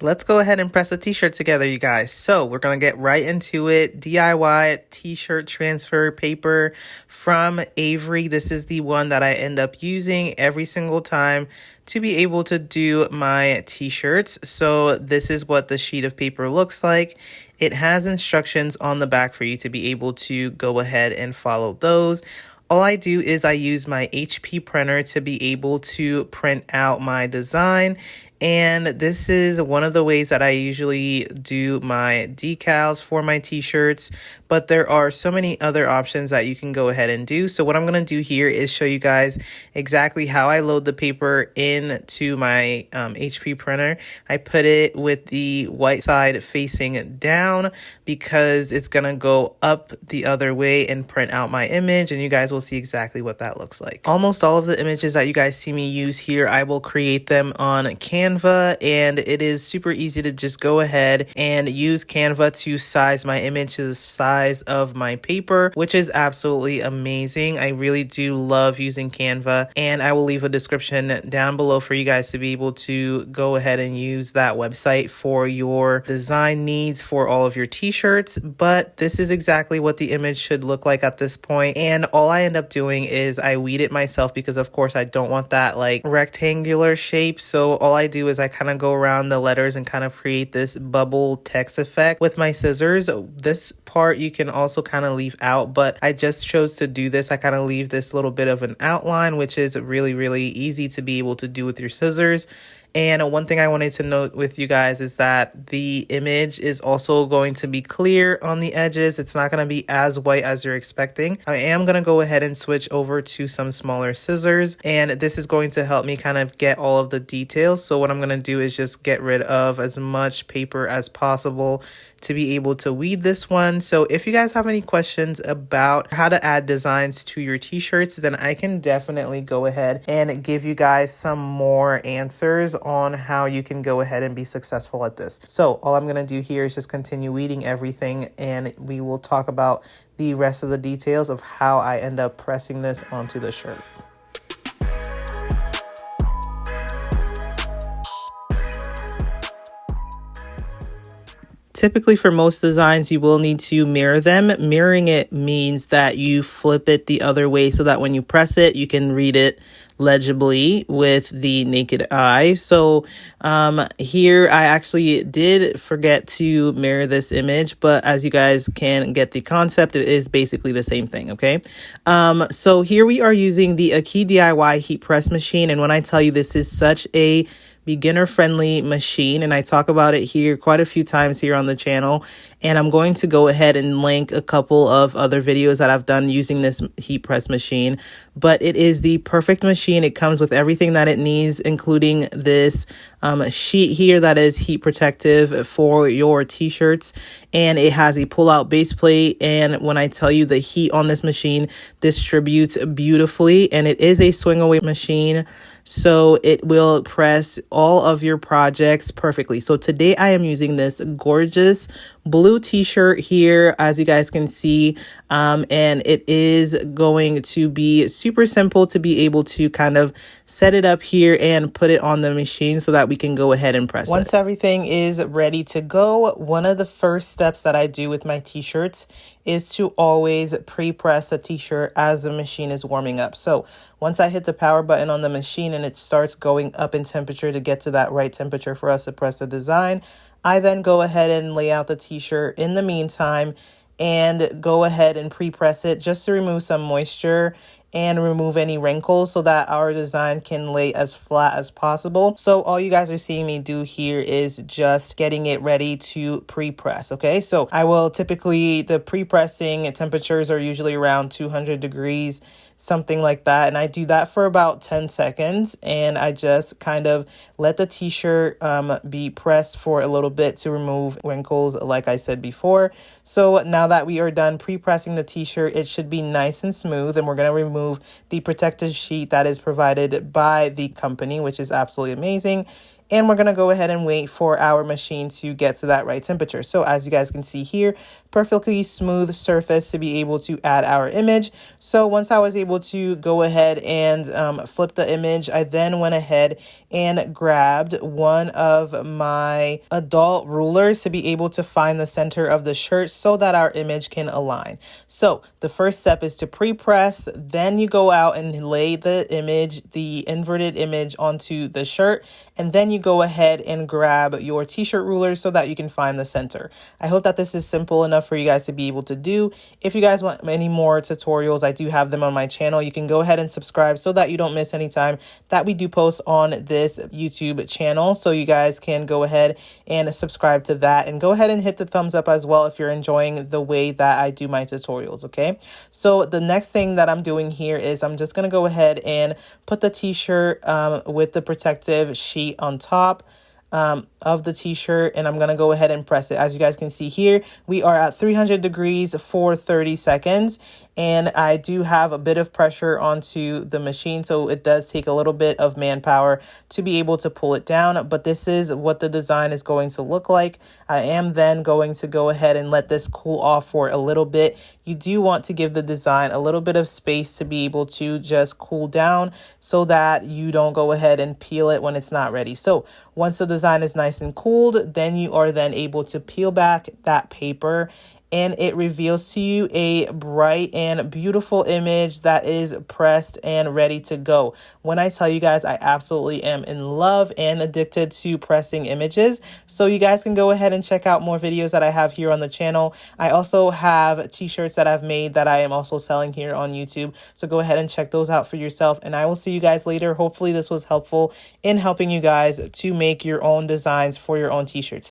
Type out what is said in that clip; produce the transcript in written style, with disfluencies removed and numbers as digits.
Let's go ahead and press a t-shirt together, you guys. So we're going to get right into it. DIY t-shirt transfer paper from Avery. This is the one that I end up using every single time to be able to do my t-shirts. So this is what the sheet of paper looks like. It has instructions on the back for you to be able to go ahead and follow those. All I do is I use my HP printer to be able to print out my design. And this is one of the ways that I usually do my decals for my t-shirts, but there are so many other options that you can go ahead and do. So what I'm going to do here is show you guys exactly how I load the paper into my HP printer. I put it with the white side facing down because it's going to go up the other way and print out my image, and you guys will see exactly what that looks like. Almost all of the images that you guys see me use here, I will create them on Canva, and it is super easy to just go ahead and use Canva to size my image to the size of my paper, which is absolutely amazing. I really do love using Canva, and I will leave a description down below for you guys to be able to go ahead and use that website for your design needs for all of your t-shirts. But this is exactly what the image should look like at this point, and all I end up doing is I weed it myself because of course I don't want that like rectangular shape. So all I do is I kind of go around the letters and kind of create this bubble text effect with my scissors. This part you can also kind of leave out, but I just chose to do this. I kind of leave this little bit of an outline, which is really easy to be able to do with your scissors. And one thing I wanted to note with you guys is that the image is also going to be clear on the edges. It's not going to be as white as you're expecting. I am going to go ahead and switch over to some smaller scissors, and this is going to help me kind of get all of the details. So what I'm going to do is just get rid of as much paper as possible to be able to weed this one. So if you guys have any questions about how to add designs to your t-shirts, then I can definitely go ahead and give you guys some more answers on how you can go ahead and be successful at this. So all I'm going to do here is just continue weeding everything, and we will talk about the rest of the details of how I end up pressing this onto the shirt. Typically for most designs, you will need to mirror them. Mirroring it means that you flip it the other way so that when you press it, you can read it legibly with the naked eye. So here I actually did forget to mirror this image, but as you guys can get the concept, it is basically the same thing, okay? So here we are using the AKEYDY heat press machine, and when I tell you this is such a beginner-friendly machine, and I talk about it here quite a few times here on the channel, and I'm going to go ahead and link a couple of other videos that I've done using this heat press machine, but it is the perfect machine. It comes with everything that it needs, including this sheet here that is heat protective for your t-shirts, and it has a pull-out base plate, and when I tell you the heat on this machine distributes beautifully, and it is a swing away machine, so it will press all of your projects perfectly. So today I am using this gorgeous blue t-shirt here, as you guys can see, and it is going to be super simple to be able to kind of set it up here and put it on the machine so that we can go ahead and press it. Once everything is ready to go, one of the first steps that I do with my t-shirts is to always pre-press a t-shirt as the machine is warming up. So once I hit the power button on the machine and it starts going up in temperature to get to that right temperature for us to press the design, I then go ahead and lay out the t-shirt in the meantime and go ahead and pre-press it just to remove some moisture and remove any wrinkles so that our design can lay as flat as possible. So all you guys are seeing me do here is just getting it ready to pre-press, okay? So I will typically, the pre-pressing temperatures are usually around 200 degrees, something like that. And I do that for about 10 seconds. And I just kind of let the t-shirt be pressed for a little bit to remove wrinkles, like I said before. So now that we are done pre-pressing the t-shirt, it should be nice and smooth. And we're going to remove the protective sheet that is provided by the company, which is absolutely amazing. and we're going to go ahead and wait for our machine to get to that right temperature. So as you guys can see here, perfectly smooth surface to be able to add our image. So once I was able to go ahead and flip the image, I then went ahead and grabbed one of my adult rulers to be able to find the center of the shirt so that our image can align. So the first step is to pre-press, then you go out and lay the image, the inverted image, onto the shirt, and then you go ahead and grab your t-shirt ruler so that you can find the center. I hope that this is simple enough for you guys to be able to do. If you guys want any more tutorials, I do have them on my channel. You can go ahead and subscribe so that you don't miss any time that we do post on this YouTube channel. So you guys can go ahead and subscribe to that, and go ahead and hit the thumbs up as well if you're enjoying the way that I do my tutorials. Okay, so the next thing that I'm doing here is I'm just going to go ahead and put the t-shirt with the protective sheet on top of the t-shirt, and I'm going to go ahead and press it. As you guys can see here, we are at 300 degrees for 30 seconds, and I do have a bit of pressure onto the machine, so it does take a little bit of manpower to be able to pull it down, but this is what the design is going to look like. I am then going to go ahead and let this cool off for a little bit. You do want to give the design a little bit of space to be able to just cool down so that you don't go ahead and peel it when it's not ready. So once the design is nice and cooled, then you are then able to peel back that paper, and it reveals to you a bright and beautiful image that is pressed and ready to go. When I tell you guys, I absolutely am in love and addicted to pressing images. So you guys can go ahead and check out more videos that I have here on the channel. I also have t-shirts that I've made that I am also selling here on YouTube. So go ahead and check those out for yourself, and I will see you guys later. Hopefully this was helpful in helping you guys to make your own designs for your own t-shirts.